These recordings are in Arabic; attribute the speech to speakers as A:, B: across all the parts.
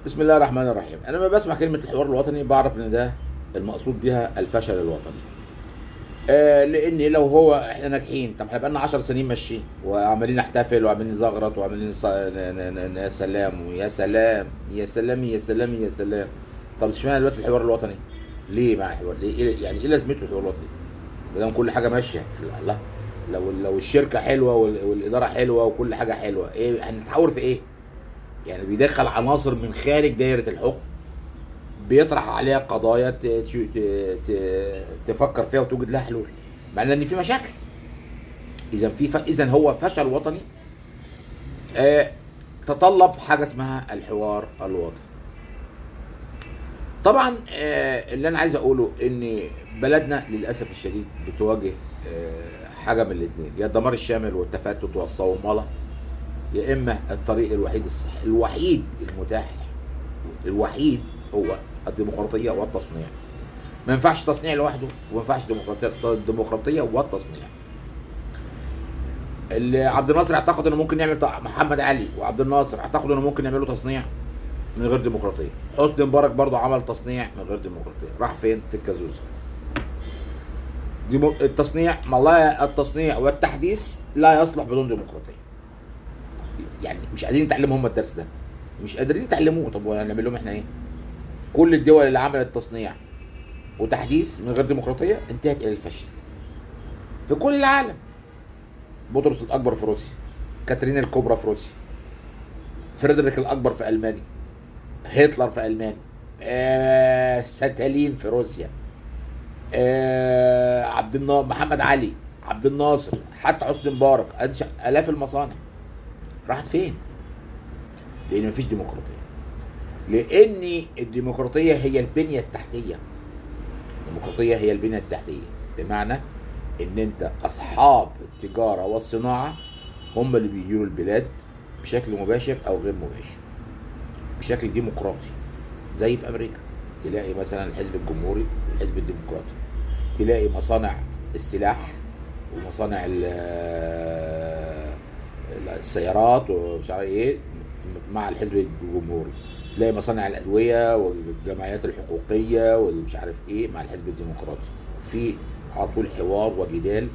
A: بسم الله الرحمن الرحيم. انا لما بسمع كلمه الحوار الوطني بعرف ان ده المقصود بها الفشل الوطني. لان لو هو احنا ناجحين، طب احنا بقالنا 10 سنين ماشيين وعمالين نحتفل وعمالين نزغرط وعمالين يا سلام ويا سلام يا سلام يا سلام يا سلام. طب اشمعنى دلوقتي الحوار الوطني؟ ليه مع الحوار؟ ليه يعني ايه لازمته الحوار الوطني؟ ما دام كل حاجه ماشيه. الله، لو الشركه حلوه والاداره حلوه وكل حاجه حلوه، ايه هنتحاور في ايه؟ يعني بيدخل عناصر من خارج دايره الحكم، بيطرح عليها قضايا تفكر فيها وتوجد لها حلول، مع ان في مشاكل. اذا هو فشل وطني. آه، تطلب حاجه اسمها الحوار الوطني. طبعا اللي انا عايز اقوله ان بلدنا للاسف الشديد بتواجه حاجه من الاثنين: يا الدمار الشامل والتفتت والصومله، يا اما الطريق الوحيد الصح الوحيد المتاح الوحيد هو الديمقراطيه والتصنيع. ما ينفعش تصنيع لوحده وما ينفعش الديمقراطيه والتصنيع. اللي عبد الناصر اعتقد انه ممكن يعمل محمد علي وعبد الناصر اعتقدوا انه ممكن يعملوا تصنيع من غير ديمقراطيه. حسني مبارك برضه عمل تصنيع من غير ديمقراطيه، راح فين؟ في الكازوز. التصنيع، ما الله، التصنيع والتحديث لا يصلح بدون ديمقراطيه. يعني مش قادرين يتعلموا هم الدرس ده، مش قادرين يتعلموه. طب هنعمل لهم احنا ايه؟ كل الدول اللي عملت تصنيع وتحديث من غير ديمقراطيه انتهت الى الفشل في كل العالم. بطرس الاكبر في روسيا، كاترين الكبرى في روسيا، فريدريك الاكبر في المانيا، هتلر في المانيا، ستالين في روسيا، محمد علي، عبد الناصر، حتى حسني مبارك انشا الاف المصانع. راحت فين؟ لان مفيش ديمقراطيه. لان الديمقراطيه هي البنيه التحتيه. الديمقراطيه هي البنيه التحتيه، بمعنى ان انت اصحاب التجاره والصناعه هم اللي بيديروا البلاد بشكل مباشر او غير مباشر، بشكل ديمقراطي. زي في امريكا تلاقي مثلا الحزب الجمهوري والحزب الديمقراطي، تلاقي مصانع السلاح ومصانع السيارات ومش عارف ايه مع الحزب الجمهوري، تلاقي مصانع الادويه والجمعيات الحقوقيه والمش عارف ايه مع الحزب الديمقراطي. في على طول حوار وجدال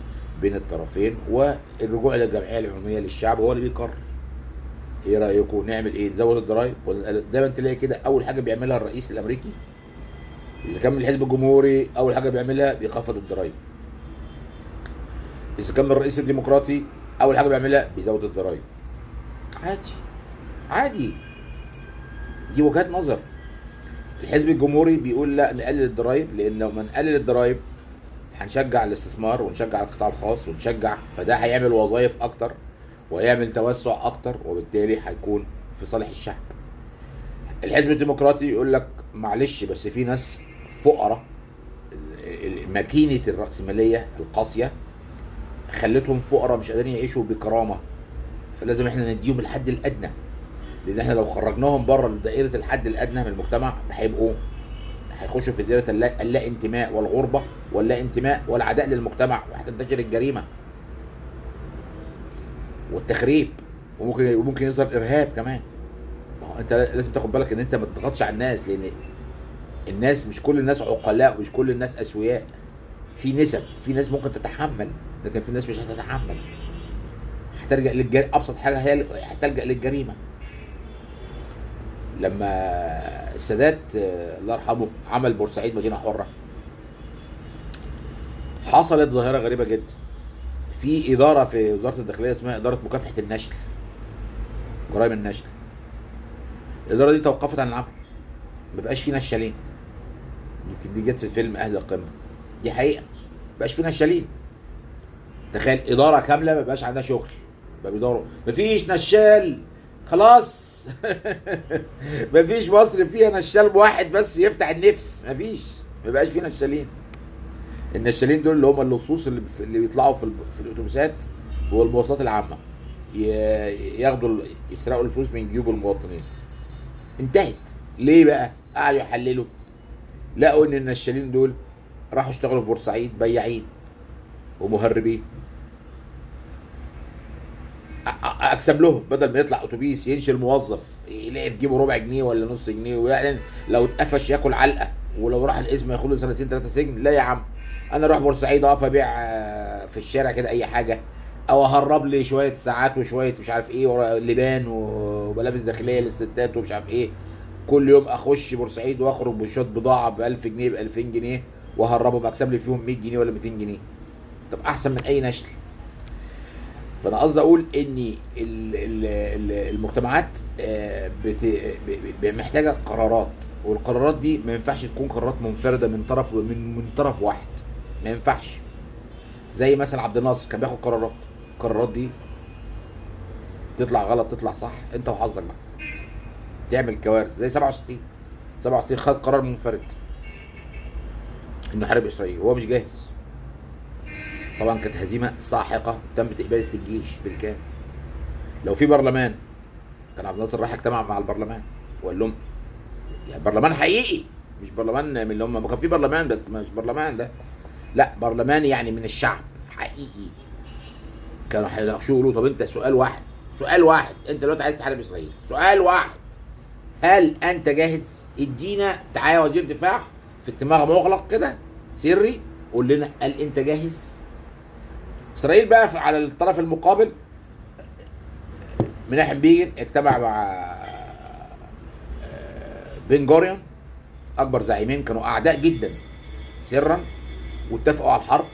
A: بين الطرفين، والرجوع الى الجمعيه العموميه للشعب هو اللي بيقرر. ايه رايكم نعمل ايه؟ نزود الضرايب؟ دايما تلاقي كده اول حاجه بيعملها الرئيس الامريكي اذا كان من الحزب الجمهوري، اول حاجه بيعملها بيخفض الضرايب. اذا كان من الرئيس الديمقراطي اول حاجه بيعملها بيزود الضرايب. عادي، عادي، دي وجهات نظر. الحزب الجمهوري بيقول لا نقلل الضرايب، لان لو ما نقلل الضرايب هنشجع الاستثمار ونشجع القطاع الخاص ونشجع، فده هيعمل وظائف اكتر وهيعمل توسع اكتر، وبالتالي هيكون في صالح الشعب. الحزب الديمقراطي يقول لك معلش بس في ناس فقراء، ماكينه الراسماليه القاسيه خلتهم فقراء مش قادرين يعيشوا بكرامه، فلازم احنا نديهم الحد الادنى، لان احنا لو خرجناهم بره دائره الحد الادنى من المجتمع هيخشوا في دائره اللا انتماء والغربه واللا انتماء والعداء للمجتمع، وهتنتشر الجريمه والتخريب، وممكن يظهر ارهاب كمان. ما هو انت لازم تاخد بالك ان انت ما تضغطش على الناس، لان الناس مش كل الناس عقلاء ومش كل الناس اسوياء. في نسب، في ناس ممكن تتحمل لكن في ناس مش هتتحمل، هتلجأ ابسط حاجه هي هتلجأ للجريمه. لما السادات الله يرحمه عمل بورسعيد مدينه حره، حصلت ظاهره غريبه جدا. في اداره في وزاره الداخليه اسمها اداره مكافحه النشل، جرائم النشل. الاداره دي توقفت عن العمل، ما بقاش في نشالين. يمكن دي جت في فيلم اهل القمه، دي حقيقه، ما بقاش في نشالين. تخيل اداره كامله ما بقاش عندها شغل، بقى بيدوروا مفيش نشال خلاص. مفيش مصر فيها نشال واحد بس يفتح النفس، مفيش، ما بقاش في نشالين. النشالين دول اللي هم اللصوص اللي بيطلعوا في الاتوبيسات والمواصلات العامه، يسرقوا الفلوس من جيوب المواطنين. انتهت. ليه بقى؟ قعدوا يحللوا، لقوا ان النشالين دول راحوا اشتغلوا في بورسعيد بياعين ومهربين. اكسب لهم، بدل ما يطلع اتوبيس ينشل موظف يلاقي في جيبه ربع جنيه ولا نص جنيه، ويعني لو اتقفش ياكل علقه، ولو راح القسم ياخد له سنتين 3 سجن. لا يا عم، انا اروح بورسعيد اقف ابيع في الشارع كده اي حاجه، او اهرب لي شويه ساعات وشويه مش عارف ايه لبان وملابس داخليه للستات ومش عارف ايه. كل يوم اخش بورسعيد واخرج بشويه بضاعه ب 1000 جنيه ب 2000 جنيه واهربهم، اكسب لي فيهم 100 جنيه ولا 200 جنيه. طب احسن من اي نشل. فانا قصدي اقول ان المجتمعات محتاجه قرارات، والقرارات دي ما ينفعش تكون قرارات منفرده من طرف من طرف واحد، ما ينفعش. زي مثلا عبد الناصر كان بياخد قرارات، القرارات دي تطلع غلط تطلع صح، انت وحظك بقى. تعمل كوارث زي 67 خد قرار منفرد انه حارب اسرائيل وهو مش جاهز. طبعا كانت هزيمه ساحقه، تمت اباده الجيش بالكامل. لو في برلمان كان عبد الناصر راح اجتمع مع البرلمان وقال لهم، يعني برلمان حقيقي مش برلمان من اللي هم، ما كان في برلمان بس مش برلمان ده، لا برلمان يعني من الشعب حقيقي. كانوا هيناقشوه يقولوا طب انت سؤال واحد، انت دلوقتي عايز تحارب اسرائيل، سؤال واحد، هل انت جاهز؟ ادينا، تعالى وزير دفاع في اجتماع مغلق كده سري، قول لنا هل انت جاهز؟ اسرائيل بقى على الطرف المقابل مناحم بيجن اجتمع مع بن جوريون، اكبر زعيمين كانوا اعداء جدا سرا، واتفقوا على الحرب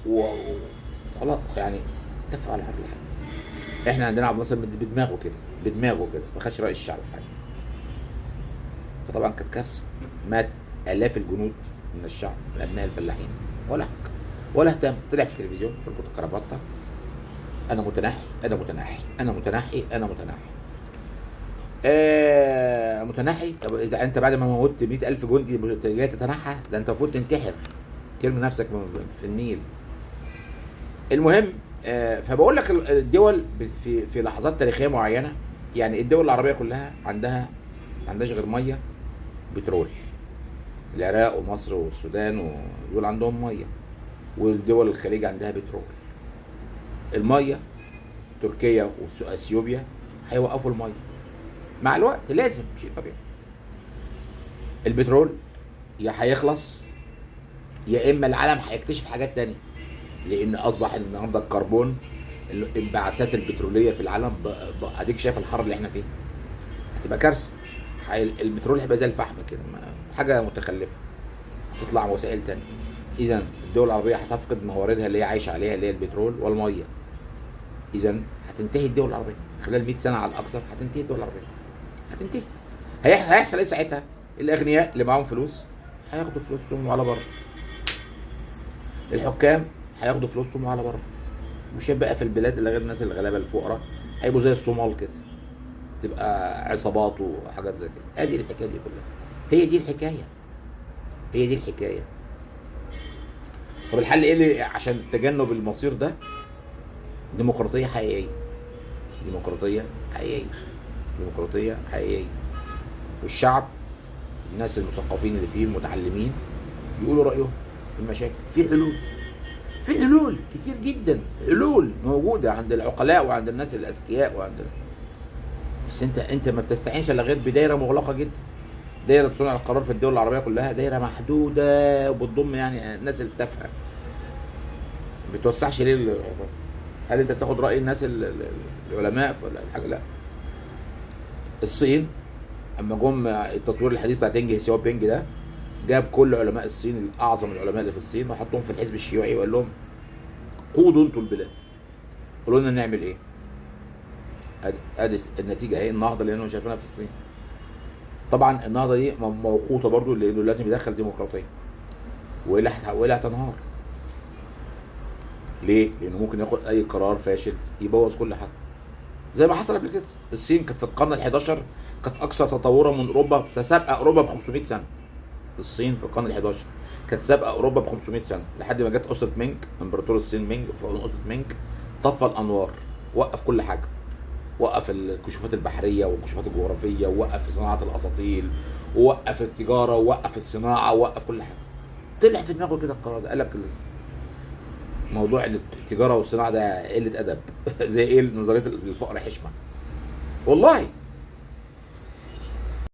A: وخلاص يعني اتفقوا على الحرب. احنا عندنا عبد الناصر بدماغه كده ما خدش راي الشعب في حاجه. فطبعا كانت كارثه، مات الاف الجنود من الشعب من ابناء الفلاحين، ولا اهتم. طلع في التلفزيون بربط الكرافته، انا متنحي. متنحي. طب اذا انت بعد ما موتت 100,000 جندي جاي تتنحى؟ ده انت المفروض تنتحر، ترمي نفسك في النيل. المهم فبقول لك الدول في لحظات تاريخيه معينه، يعني الدول العربيه كلها ما عندهاش غير ميه بترول. العراق ومصر والسودان ودول عندهم ميه، والدول الخليج عندها بترول. الميه تركيا واثيوبيا هيوقفوا الميه مع الوقت، لازم، شيء طبيعي. البترول يا هيخلص يا اما العالم هيكتشف حاجات تانية، لان اصبح النهارده الكربون، الانبعاثات البتروليه في العالم اديك شايف الحر اللي احنا فيه، هتبقى كارثه. البترول هيبقى زي الفحم كده، حاجه متخلفه، هتطلع وسائل تانية. اذا الدول العربيه هتفقد مواردها اللي هي عايشه عليها، اللي هي البترول والميه. اذا هتنتهي الدول العربيه خلال 100 سنه على الاكثر، هتنتهي الدول العربيه، هتنتهي. هيحصل ايه ساعتها؟ الاغنياء اللي معاهم فلوس هياخدوا فلوسهم على بره، الحكام هياخدوا فلوسهم على بره، مش هيبقى في البلاد الا غير الناس الغلابه الفقراء، هيبقوا زي الصومال كده، تبقى عصابات وحاجات زي كده. ادي الحكايه دي كلها، هي دي الحكايه. طب الحل ايه اللي عشان تجنب المصير ده؟ ديمقراطيه حقيقيه، والشعب، الناس المثقفين اللي فيه المتعلمين يقولوا رايهم في المشاكل. في حلول كتير جدا، حلول موجوده عند العقلاء وعند الناس الاذكياء بس انت ما بتستعينش الا غير بدايره مغلقه جدا. دايره صنع القرار في الدول العربيه كلها دايره محدوده، وبتضم يعني الناس التافهه. ما بتوسعش ليه؟ هل انت بتاخد راي الناس العلماء ولا الحاجه؟ لا. الصين اما جم التطوير الحديث بتاع دينج سياوبينج ده، جاب كل علماء الصين، الاعظم العلماء اللي في الصين، وحطهم في الحزب الشيوعي وقال لهم قودوا انتوا البلاد، قولوا لنا نعمل ايه. ادي النتيجه اهي، النهضه اللي احنا شايفينها في الصين. طبعا النهضه دي موقوته برضو، لانه لازم يدخل ديمقراطيه، والا هتنهار. ليه؟ لانه ممكن ياخد اي قرار فاشل يبوظ كل حاجه، زي ما حصل قبل كده. الصين كانت في القرن ال11 كانت اكثر تطورا من اوروبا، سابقه اوروبا ب 500 سنه. الصين في القرن ال11 كانت سابقه اوروبا ب 500 سنه، لحد ما جت اسره مينج، امبراطور الصين مينج. اسره مينج طفى الانوار، وقف كل حاجه، وقف الكشوفات البحريه والكشوفات الجغرافيه، ووقف صناعه الاساطيل، ووقف التجاره، ووقف الصناعه، ووقف كل حاجه. طلع في دماغه كده القرار ده، قال لك موضوع التجاره والصناعه ده قله ادب زي ايه؟ نظريه الفقر حشمه. والله